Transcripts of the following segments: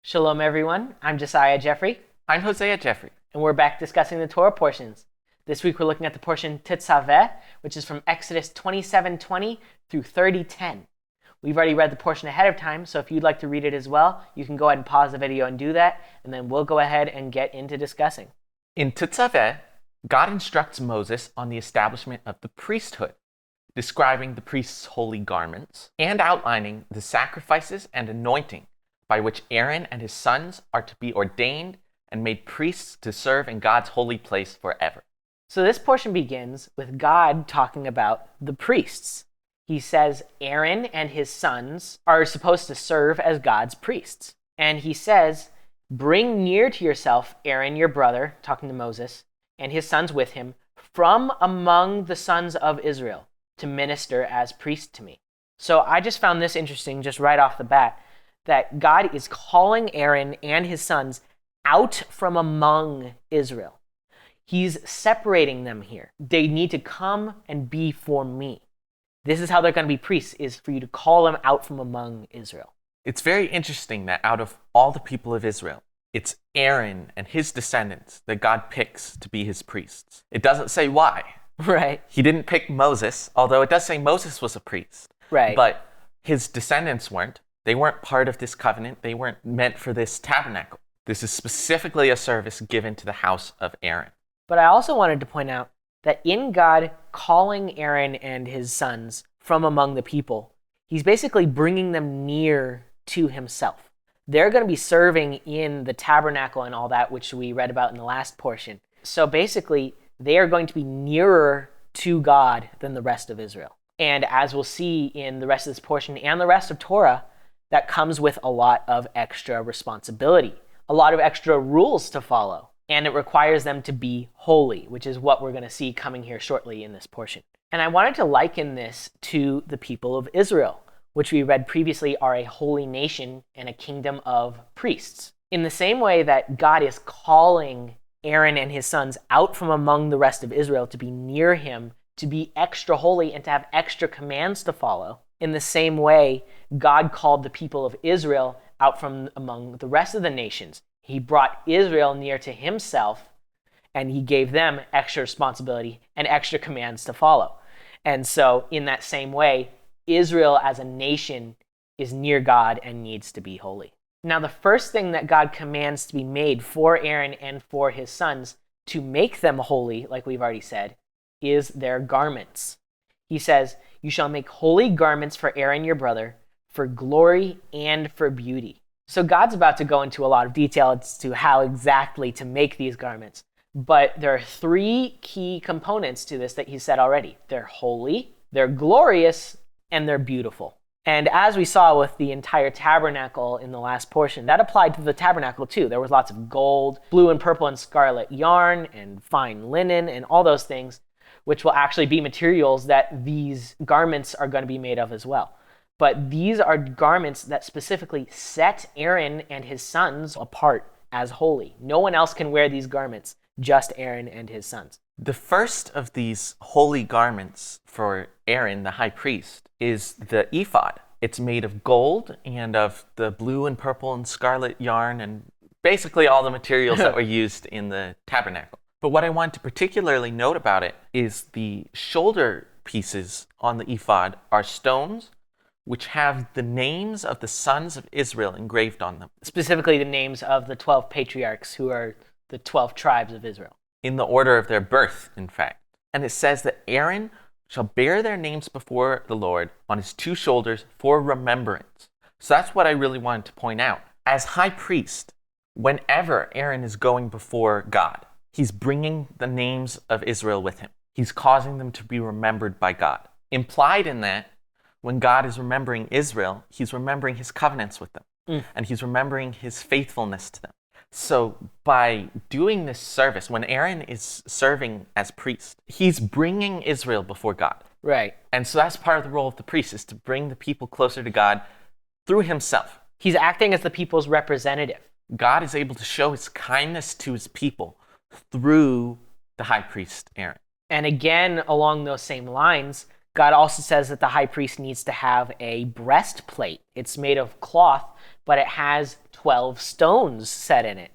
Shalom, everyone. I'm Josiah Geoffrey, I'm Hosea Geoffrey. and we're back discussing the Torah portions. This week we're looking at the portion Tetzaveh, which is from Exodus 27:20 through 30:10. We've already read the portion ahead of time, so if you'd like to read it as well, you can go ahead and pause the video and do that, and then we'll go ahead and get into discussing. In Tetzaveh, God instructs Moses on the establishment of the priesthood, describing the priest's holy garments, and outlining the sacrifices and anointing by which Aaron and his sons are to be ordained and made priests to serve in God's holy place forever. So this portion begins with God talking about the priests. He says Aaron and his sons are supposed to serve as God's priests. And he says, "Bring near to yourself Aaron your brother," talking to Moses, "and his sons with him, from among the sons of Israel, to minister as priests to me." So I just found this interesting just right off the bat, that God is calling Aaron and his sons out from among Israel. He's separating them here. They need to come and be for me. This is how they're going to be priests, is for you to call them out from among Israel. It's very interesting that out of all the people of Israel, it's Aaron and his descendants that God picks to be his priests. It doesn't say why. Right. He didn't pick Moses, although it does say Moses was a priest. Right. But his descendants weren't. They weren't part of this covenant. They weren't meant for this tabernacle. This is specifically a service given to the house of Aaron. But I also wanted to point out that in God calling Aaron and his sons from among the people, he's basically bringing them near to himself. They're going to be serving in the tabernacle and all that, which we read about in the last portion. So basically, they are going to be nearer to God than the rest of Israel. And as we'll see in the rest of this portion and the rest of Torah, that comes with a lot of extra responsibility, a lot of extra rules to follow. And it requires them to be holy, which is what we're going to see coming here shortly in this portion. And I wanted to liken this to the people of Israel, which we read previously are a holy nation and a kingdom of priests. In the same way that God is calling Aaron and his sons out from among the rest of Israel to be near him, to be extra holy and to have extra commands to follow, in the same way, God called the people of Israel out from among the rest of the nations. He brought Israel near to himself, and he gave them extra responsibility and extra commands to follow. And so, in that same way, Israel as a nation is near God and needs to be holy. Now, the first thing that God commands to be made for Aaron and for his sons to make them holy, like we've already said, is their garments. He says, "You shall make holy garments for Aaron your brother, for glory and for beauty." So God's about to go into a lot of detail as to how exactly to make these garments. But there are three key components to this that he said already. They're holy, they're glorious, and they're beautiful. And as we saw with the entire tabernacle in the last portion, that applied to the tabernacle too. There was lots of gold, blue and purple and scarlet yarn, and fine linen, and all those things, which will actually be materials that these garments are going to be made of as well. But these are garments that specifically set Aaron and his sons apart as holy. No one else can wear these garments, just Aaron and his sons. The first of these holy garments for Aaron, the high priest, is the ephod. It's made of gold and of the blue and purple and scarlet yarn and basically all the materials that were used in the tabernacle. But what I want to particularly note about it is the shoulder pieces on the ephod are stones which have the names of the sons of Israel engraved on them. Specifically the names of the 12 patriarchs who are the 12 tribes of Israel. In the order of their birth, in fact. And it says that Aaron shall bear their names before the Lord on his two shoulders for remembrance. So that's what I really wanted to point out. As high priest, whenever Aaron is going before God, he's bringing the names of Israel with him. He's causing them to be remembered by God. Implied in that, when God is remembering Israel, he's remembering his covenants with them. And he's remembering his faithfulness to them. So by doing this service, when Aaron is serving as priest, he's bringing Israel before God. Right. And so that's part of the role of the priest, is to bring the people closer to God through himself. He's acting as the people's representative. God is able to show his kindness to his people through the high priest, Aaron. And again, along those same lines, God also says that the high priest needs to have a breastplate. It's made of cloth, but it has 12 stones set in it.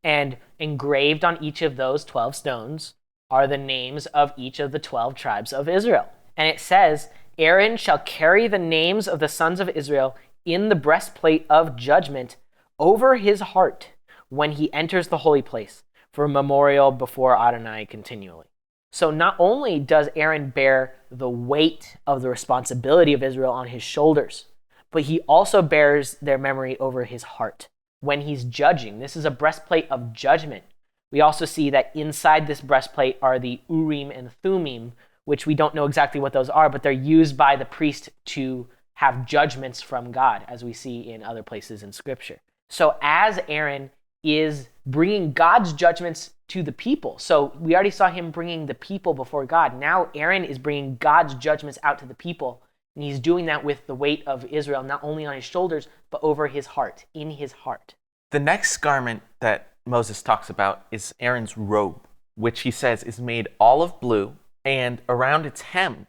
And engraved on each of those 12 stones are the names of each of the 12 tribes of Israel. And it says, Aaron shall carry the names of the sons of Israel in the breastplate of judgment over his heart when he enters the holy place for a memorial before Adonai continually. So not only does Aaron bear the weight of the responsibility of Israel on his shoulders, but he also bears their memory over his heart when he's judging. This is a breastplate of judgment. We also see that inside this breastplate are the Urim and Thummim, which we don't know exactly what those are, but they're used by the priest to have judgments from God, as we see in other places in Scripture. So as Aaron is bringing God's judgments to the people, so we already saw him bringing the people before God. Now Aaron is bringing God's judgments out to the people, and he's doing that with the weight of Israel, not only on his shoulders, but over his heart, in his heart. The next garment that Moses talks about is Aaron's robe, which he says is made olive blue, and around its hem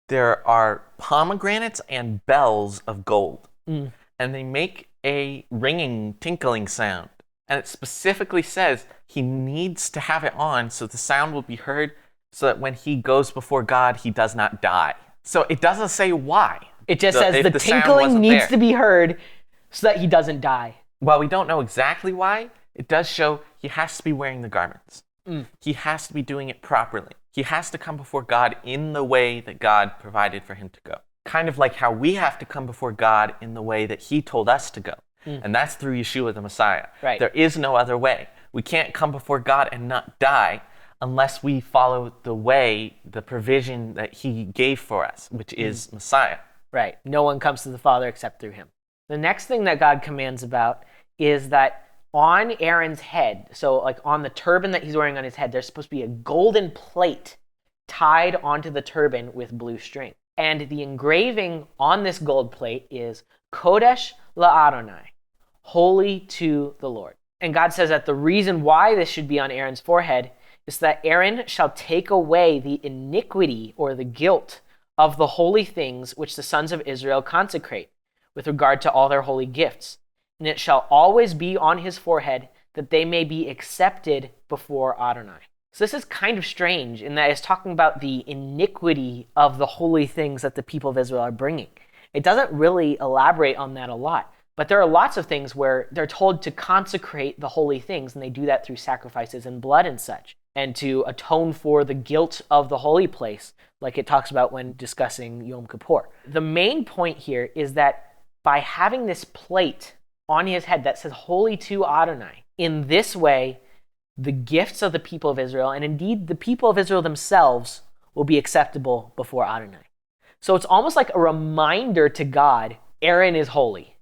there are pomegranates and bells of gold. And they make a ringing, tinkling sound. And it specifically says he needs to have it on so the sound will be heard, so that when he goes before God, he does not die. So it doesn't say why. It just says the tinkling needs to be heard so that he doesn't die. Well, we don't know exactly why. It does show he has to be wearing the garments. He has to be doing it properly. He has to come before God in the way that God provided for him to go. Kind of like how we have to come before God in the way that he told us to go. And that's through Yeshua the Messiah. Right. There is no other way. We can't come before God and not die unless we follow the way, the provision that he gave for us, which is Messiah. Right. No one comes to the Father except through him. The next thing that God commands about is that on Aaron's head, so like on the turban that he's wearing on his head, there's supposed to be a golden plate tied onto the turban with blue string. And the engraving on this gold plate is Kodesh LaAdonai, holy to the Lord. And God says that the reason why this should be on Aaron's forehead is that Aaron shall take away the iniquity or the guilt of the holy things which the sons of Israel consecrate with regard to all their holy gifts. And it shall always be on his forehead that they may be accepted before Adonai. So this is kind of strange in that it's talking about the iniquity of the holy things that the people of Israel are bringing. It doesn't really elaborate on that a lot, but there are lots of things where they're told to consecrate the holy things, and they do that through sacrifices and blood and such, and to atone for the guilt of the holy place, like it talks about when discussing Yom Kippur. The main point here is that by having this plate on his head that says holy to Adonai, in this way, the gifts of the people of Israel, and indeed the people of Israel themselves, will be acceptable before Adonai. So it's almost like a reminder to God, Aaron is holy,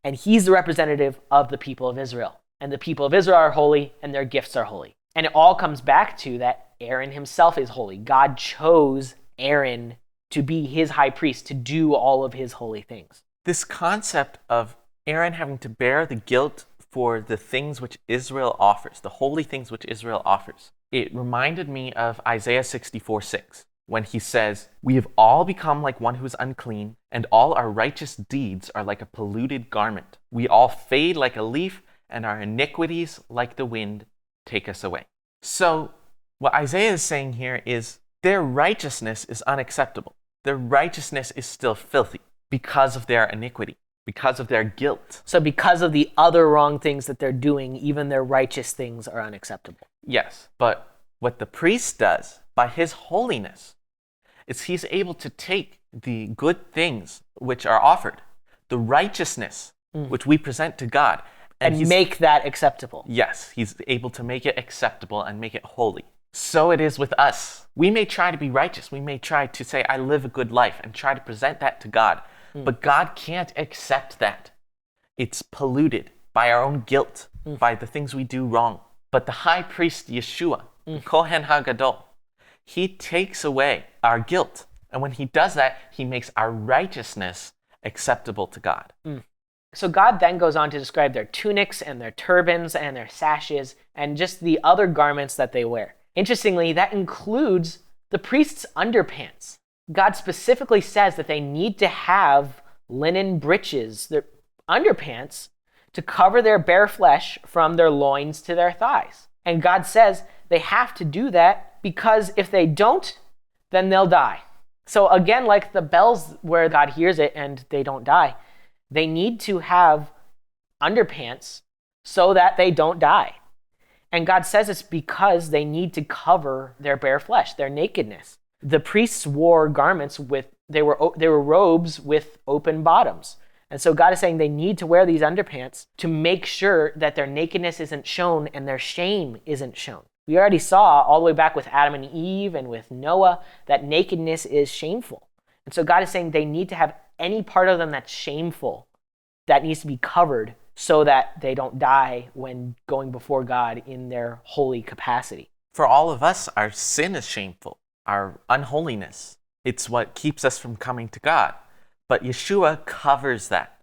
and he's the representative of the people of Israel. And the people of Israel are holy, and their gifts are holy. And it all comes back to that Aaron himself is holy. God chose Aaron to be his high priest, to do all of his holy things. This concept of Aaron having to bear the guilt for the things which Israel offers, the holy things which Israel offers, it reminded me of Isaiah 64:6, when he says, "We have all become like one who is unclean, and all our righteous deeds are like a polluted garment. We all fade like a leaf, and our iniquities, like the wind, take us away." So what Isaiah is saying here is their righteousness is unacceptable. Their righteousness is still filthy because of their iniquity, because of their guilt. So because of the other wrong things that they're doing, even their righteous things are unacceptable. Yes, but what the priest does by his holiness is he's able to take the good things which are offered, the righteousness which we present to God, and make that acceptable. Yes, he's able to make it acceptable and make it holy. So it is with us. We may try to be righteous. We may try to say, I live a good life, and try to present that to God. But God can't accept that. It's polluted by our own guilt, by the things we do wrong. But the high priest Yeshua, Kohen HaGadol, he takes away our guilt. And when he does that, he makes our righteousness acceptable to God. So God then goes on to describe their tunics and their turbans and their sashes and just the other garments that they wear. Interestingly, that includes the priest's underpants. God specifically says that they need to have linen breeches, their underpants, to cover their bare flesh from their loins to their thighs. And God says they have to do that because if they don't, then they'll die. So again, like the bells where God hears it and they don't die, they need to have underpants so that they don't die. And God says it's because they need to cover their bare flesh, their nakedness. The priests wore garments they were robes with open bottoms. And so God is saying they need to wear these underpants to make sure that their nakedness isn't shown and their shame isn't shown. We already saw all the way back with Adam and Eve and with Noah that nakedness is shameful. And so God is saying they need to have any part of them that's shameful that needs to be covered so that they don't die when going before God in their holy capacity. For all of us, our sin is shameful, our unholiness. It's what keeps us from coming to God. But Yeshua covers that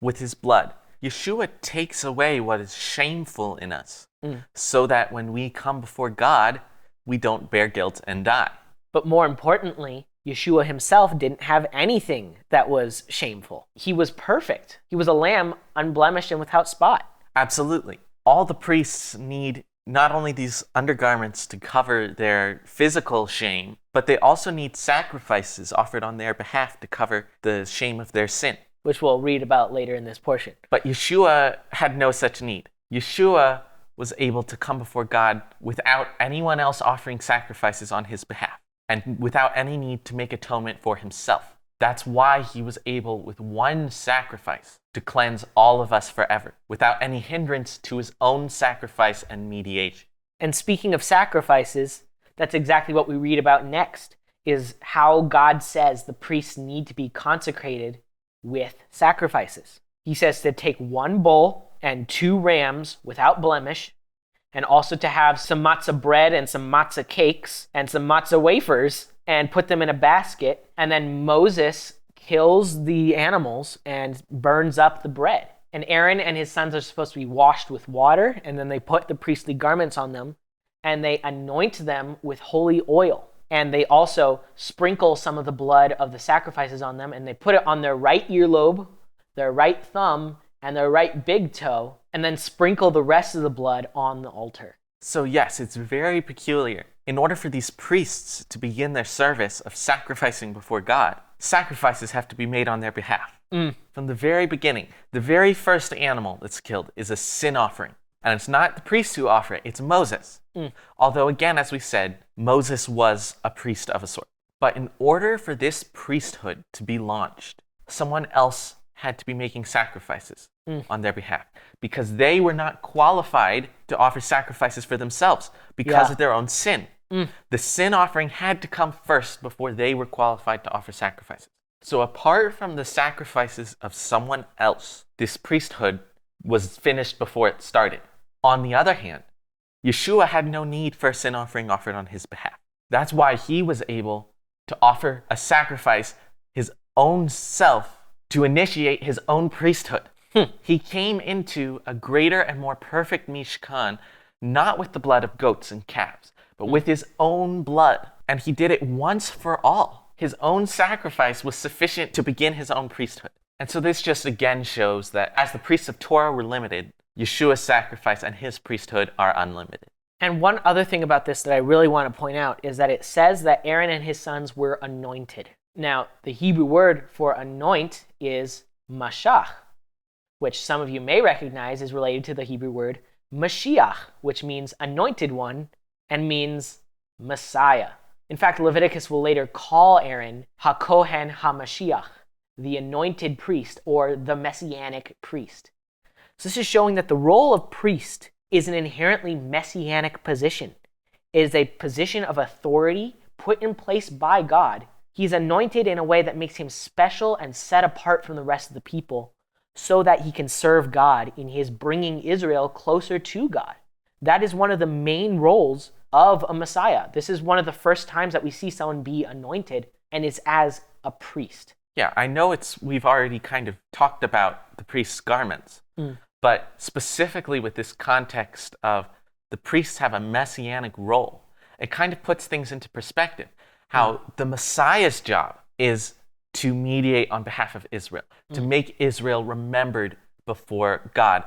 with his blood. Yeshua takes away what is shameful in us so that when we come before God, we don't bear guilt and die. But more importantly, Yeshua himself didn't have anything that was shameful. He was perfect. He was a lamb unblemished and without spot. Absolutely. All the priests need not only these undergarments to cover their physical shame, but they also need sacrifices offered on their behalf to cover the shame of their sin, which we'll read about later in this portion. But Yeshua had no such need. Yeshua was able to come before God without anyone else offering sacrifices on his behalf and without any need to make atonement for himself. That's why he was able, with one sacrifice, to cleanse all of us forever, without any hindrance to his own sacrifice and mediation. And speaking of sacrifices, that's exactly what we read about next, is how God says the priests need to be consecrated with sacrifices. He says to take one bull and 2 rams without blemish, and also to have some matzah bread and some matzah cakes and some matzah wafers and put them in a basket. And then Moses kills the animals and burns up the bread. And Aaron and his sons are supposed to be washed with water, and then they put the priestly garments on them and they anoint them with holy oil. And they also sprinkle some of the blood of the sacrifices on them, and they put it on their right earlobe, their right thumb, and their right big toe, and then sprinkle the rest of the blood on the altar. So yes, it's very peculiar. In order for these priests to begin their service of sacrificing before God, sacrifices have to be made on their behalf. From the very beginning, the very first animal that's killed is a sin offering. And it's not the priests who offer it, it's Moses. Although again, as we said, Moses was a priest of a sort. But in order for this priesthood to be launched, someone else had to be making sacrifices on their behalf, because they were not qualified to offer sacrifices for themselves because of their own sin. The sin offering had to come first before they were qualified to offer sacrifices. So apart from the sacrifices of someone else, this priesthood was finished before it started. On the other hand, Yeshua had no need for a sin offering offered on his behalf. That's why he was able to offer a sacrifice, his own self, to initiate his own priesthood. He came into a greater and more perfect Mishkan, not with the blood of goats and calves, but with his own blood. And he did it once for all. His own sacrifice was sufficient to begin his own priesthood. And so this just again shows that as the priests of Torah were limited, Yeshua's sacrifice and his priesthood are unlimited. And one other thing about this that I really want to point out is that it says that Aaron and his sons were anointed. Now, the Hebrew word for anoint is mashach, which some of you may recognize is related to the Hebrew word Mashiach, which means anointed one and means Messiah. In fact, Leviticus will later call Aaron HaKohen HaMashiach, the anointed priest or the Messianic priest. So this is showing that the role of priest is an inherently messianic position. It is a position of authority put in place by God. He's anointed in a way that makes him special and set apart from the rest of the people so that he can serve God in his bringing Israel closer to God. That is one of the main roles of a Messiah. This is one of the first times that we see someone be anointed, and it's as a priest. Yeah, I know we've already kind of talked about the priest's garments, but specifically with this context of the priests have a messianic role, it kind of puts things into perspective. How the Messiah's job is to mediate on behalf of Israel, to make Israel remembered before God,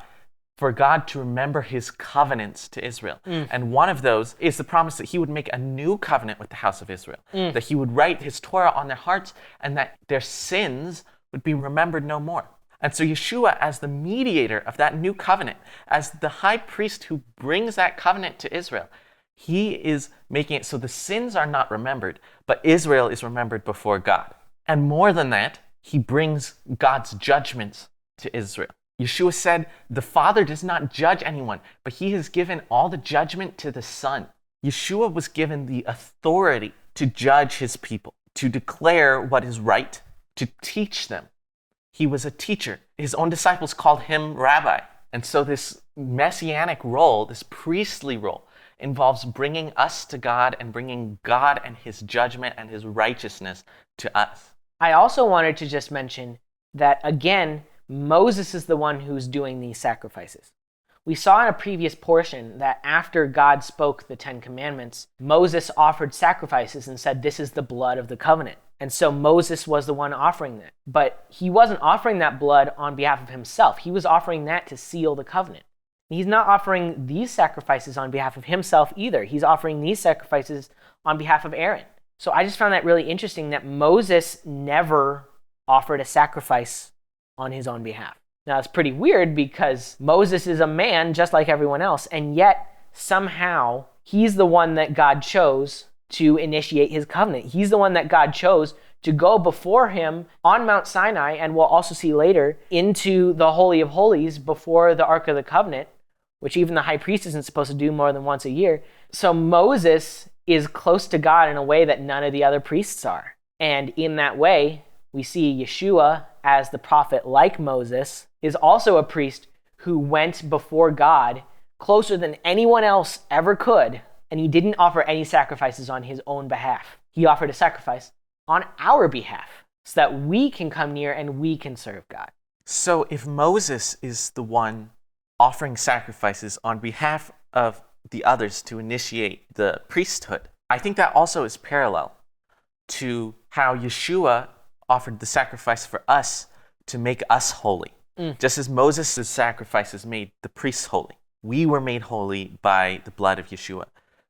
for God to remember his covenants to Israel. And one of those is the promise that he would make a new covenant with the house of Israel, that he would write his Torah on their hearts, and that their sins would be remembered no more. And so Yeshua, as the mediator of that new covenant, as the high priest who brings that covenant to Israel, he is making it so the sins are not remembered, but Israel is remembered before God. And more than that, he brings God's judgments to Israel. Yeshua said, the Father does not judge anyone, but he has given all the judgment to the Son. Yeshua was given the authority to judge his people, to declare what is right, to teach them. He was a teacher. His own disciples called him rabbi. And so this messianic role, this priestly role, involves bringing us to God and bringing God and his judgment and his righteousness to us. I also wanted to just mention that, again, Moses is the one who's doing these sacrifices. We saw in a previous portion that after God spoke the 10 Commandments, Moses offered sacrifices and said, this is the blood of the covenant. And so Moses was the one offering that. But he wasn't offering that blood on behalf of himself. He was offering that to seal the covenant. He's not offering these sacrifices on behalf of himself either. He's offering these sacrifices on behalf of Aaron. So I just found that really interesting that Moses never offered a sacrifice on his own behalf. Now, it's pretty weird because Moses is a man just like everyone else, and yet somehow he's the one that God chose to initiate his covenant. He's the one that God chose to go before him on Mount Sinai, and we'll also see later, into the Holy of Holies before the Ark of the Covenant, which even the high priest isn't supposed to do more than once a year. So Moses is close to God in a way that none of the other priests are. And in that way, we see Yeshua, as the prophet like Moses, is also a priest who went before God closer than anyone else ever could, and he didn't offer any sacrifices on his own behalf. He offered a sacrifice on our behalf so that we can come near and we can serve God. So if Moses is the one offering sacrifices on behalf of the others to initiate the priesthood, I think that also is parallel to how Yeshua offered the sacrifice for us to make us holy. Just as Moses' sacrifices made the priests holy, we were made holy by the blood of Yeshua.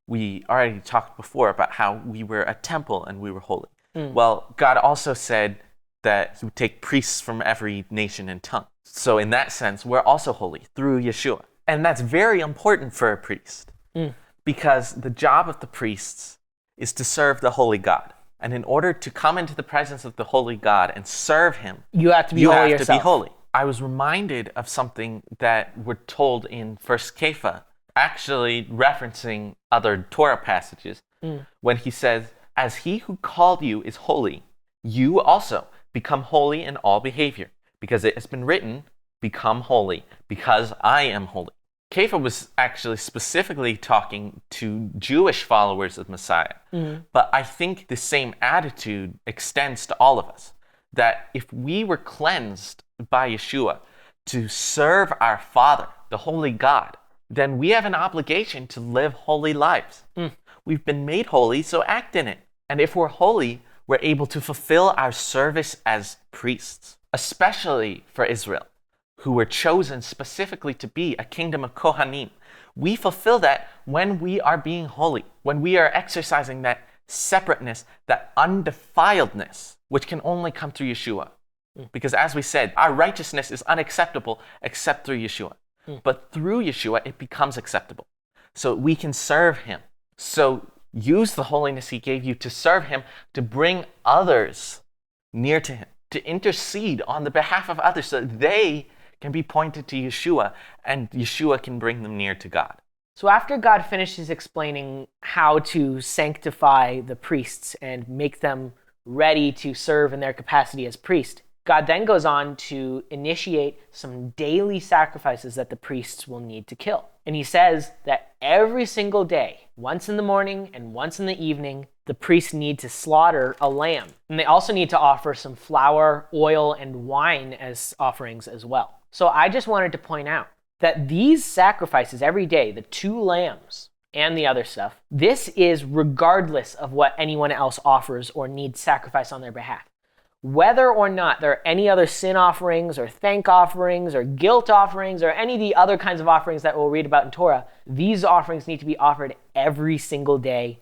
We already talked before about how we were a temple and we were holy. Well, God also said that he would take priests from every nation and tongue. So in that sense, we're also holy through Yeshua. And that's very important for a priest because the job of the priests is to serve the holy God. And in order to come into the presence of the holy God and serve him, you have to be holy yourself. To be holy. I was reminded of something that we're told in 1 Kepha, actually referencing other Torah passages, when he says, as he who called you is holy, you also become holy in all behavior, because it has been written, become holy, because I am holy. Kepha was actually specifically talking to Jewish followers of Messiah. But I think the same attitude extends to all of us, that if we were cleansed by Yeshua to serve our Father, the holy God, then we have an obligation to live holy lives. We've been made holy, so act in it. And if we're holy, we're able to fulfill our service as priests, especially for Israel, who were chosen specifically to be a kingdom of Kohanim. We fulfill that when we are being holy, when we are exercising that separateness, that undefiledness, which can only come through Yeshua. Because as we said, our righteousness is unacceptable except through Yeshua. But through Yeshua, it becomes acceptable. So we can serve him. So use the holiness he gave you to serve him, to bring others near to him, to intercede on the behalf of others so that they can be pointed to Yeshua and Yeshua can bring them near to God. So after God finishes explaining how to sanctify the priests and make them ready to serve in their capacity as priest, God then goes on to initiate some daily sacrifices that the priests will need to kill. And he says that every single day, once in the morning and once in the evening, the priests need to slaughter a lamb. And they also need to offer some flour, oil, and wine as offerings as well. So I just wanted to point out that these sacrifices every day, the 2 lambs and the other stuff, this is regardless of what anyone else offers or needs sacrifice on their behalf. whether or not there are any other sin offerings or thank offerings or guilt offerings or any of the other kinds of offerings that we'll read about in Torah, these offerings need to be offered every single day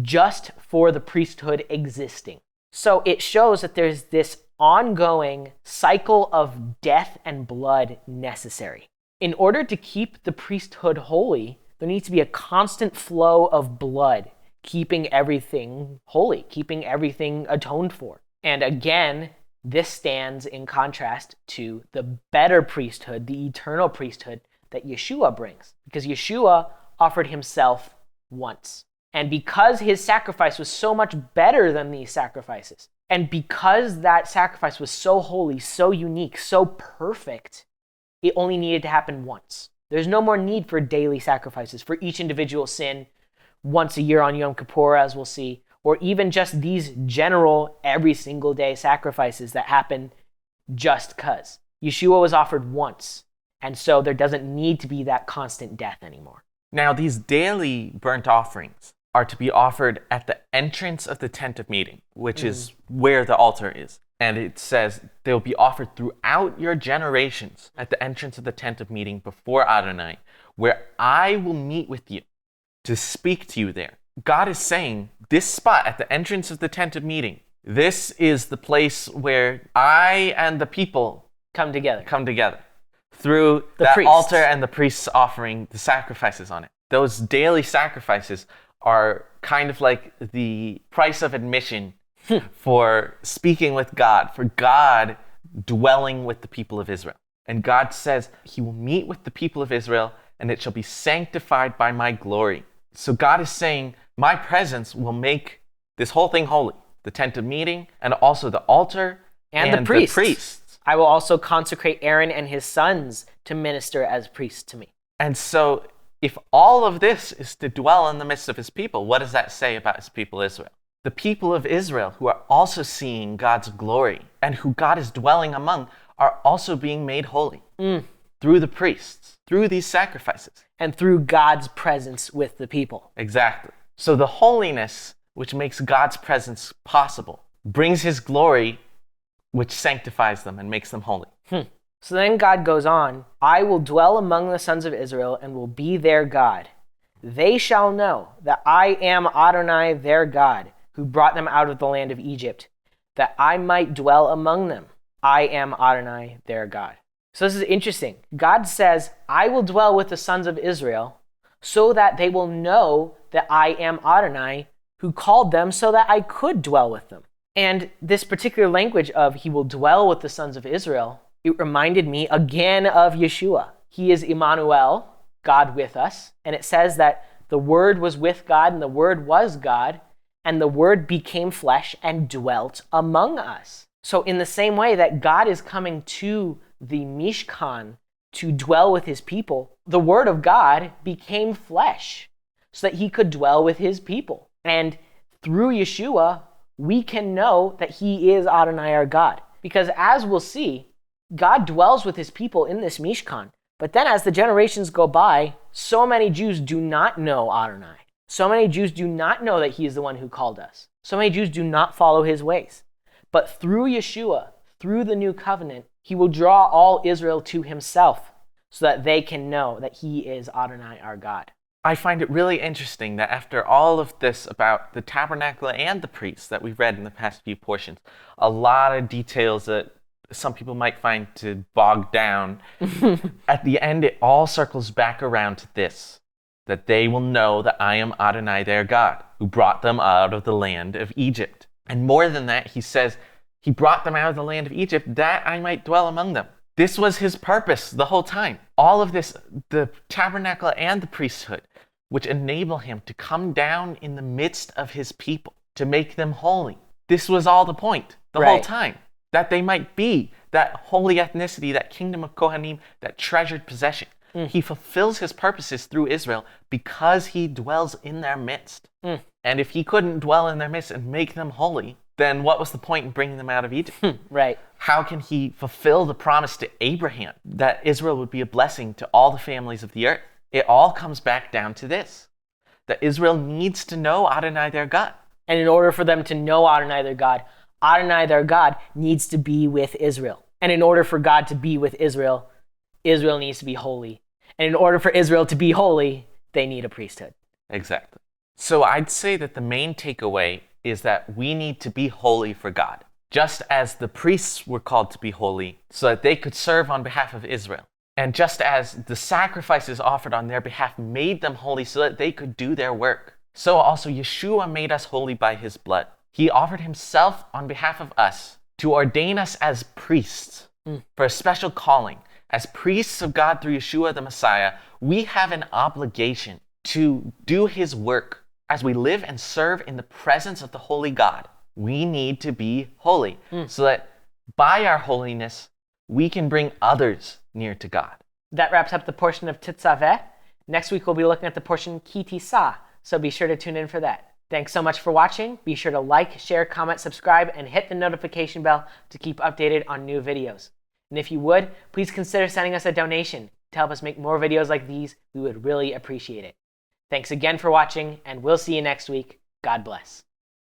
just for the priesthood existing. So it shows that there's this ongoing cycle of death and blood necessary. In order to keep the priesthood holy, there needs to be a constant flow of blood, keeping everything holy, keeping everything atoned for. And again, this stands in contrast to the better priesthood, the eternal priesthood that Yeshua brings, because Yeshua offered himself once. And because his sacrifice was so much better than these sacrifices, and because that sacrifice was so holy, so unique, so perfect, it only needed to happen once. There's no more need for daily sacrifices for each individual sin once a year on Yom Kippur, as we'll see, or even just these general every single day sacrifices that happen just because. Yeshua was offered once, and so there doesn't need to be that constant death anymore. Now, these daily burnt offerings are to be offered at the entrance of the tent of meeting, which is where the altar is. And it says they'll be offered throughout your generations at the entrance of the tent of meeting before Adonai, where I will meet with you to speak to you there. God is saying this spot at the entrance of the tent of meeting, this is the place where I and the people come together through the that priests. altar and the priests offering the sacrifices on it. Those daily sacrifices are kind of like the price of admission for speaking with God, for God dwelling with the people of Israel. And God says he will meet with the people of Israel, and it shall be sanctified by my glory. So God is saying, my presence will make this whole thing holy. The tent of meeting, and also the altar, and the priests. I will also consecrate Aaron and his sons to minister as priests to me. And so if all of this is to dwell in the midst of his people, what does that say about his people Israel? The people of Israel, who are also seeing God's glory and who God is dwelling among, are also being made holy through the priests, through these sacrifices. And through God's presence with the people. Exactly. So the holiness, which makes God's presence possible, brings his glory, which sanctifies them and makes them holy. So then God goes on, I will dwell among the sons of Israel and will be their God. They shall know that I am Adonai their God, who brought them out of the land of Egypt, that I might dwell among them. I am Adonai their God. So this is interesting. God says, I will dwell with the sons of Israel so that they will know that I am Adonai, who called them so that I could dwell with them. And this particular language of he will dwell with the sons of Israel, it reminded me again of Yeshua. He is Emmanuel, God with us. And it says that the Word was with God and the Word was God, and the Word became flesh and dwelt among us. So in the same way that God is coming to the Mishkan to dwell with his people, the Word of God became flesh so that he could dwell with his people. And through Yeshua, we can know that he is Adonai our God. Because as we'll see, God dwells with his people in this Mishkan. But then as the generations go by, so many Jews do not know Adonai. So many Jews do not know that he is the one who called us. So many Jews do not follow his ways. But through Yeshua, through the new covenant, he will draw all Israel to himself so that they can know that he is Adonai our God. I find it really interesting that after all of this about the tabernacle and the priests that we've read in the past few portions, a lot of details that some people might find to bog down, at the end it all circles back around to this, that they will know that I am Adonai their God, who brought them out of the land of Egypt. And more than that, he says, he brought them out of the land of Egypt that I might dwell among them. This was his purpose the whole time. All of this, the tabernacle and the priesthood, which enable him to come down in the midst of his people, to make them holy. This was all the point, the whole time. That they might be that holy ethnicity, that kingdom of Kohanim, that treasured possession. He fulfills his purposes through Israel because he dwells in their midst. And if he couldn't dwell in their midst and make them holy, then what was the point in bringing them out of Egypt? How can he fulfill the promise to Abraham that Israel would be a blessing to all the families of the earth? It all comes back down to this, that Israel needs to know Adonai their God. And in order for them to know Adonai their God, Adonai, their God, needs to be with Israel. And in order for God to be with Israel, Israel needs to be holy. And in order for Israel to be holy, they need a priesthood. Exactly. So I'd say that the main takeaway is that we need to be holy for God, just as the priests were called to be holy so that they could serve on behalf of Israel. And just as the sacrifices offered on their behalf made them holy so that they could do their work, so also Yeshua made us holy by his blood. He offered himself on behalf of us to ordain us as priests for a special calling. As priests of God through Yeshua the Messiah, we have an obligation to do his work. As we live and serve in the presence of the holy God, we need to be holy so that by our holiness, we can bring others near to God. That wraps up the portion of Tetzaveh. Next week, we'll be looking at the portion Ki Tisa, so be sure to tune in for that. Thanks so much for watching. Be sure to like, share, comment, subscribe, and hit the notification bell to keep updated on new videos. And if you would, please consider sending us a donation to help us make more videos like these. We would really appreciate it. Thanks again for watching, and we'll see you next week. God bless.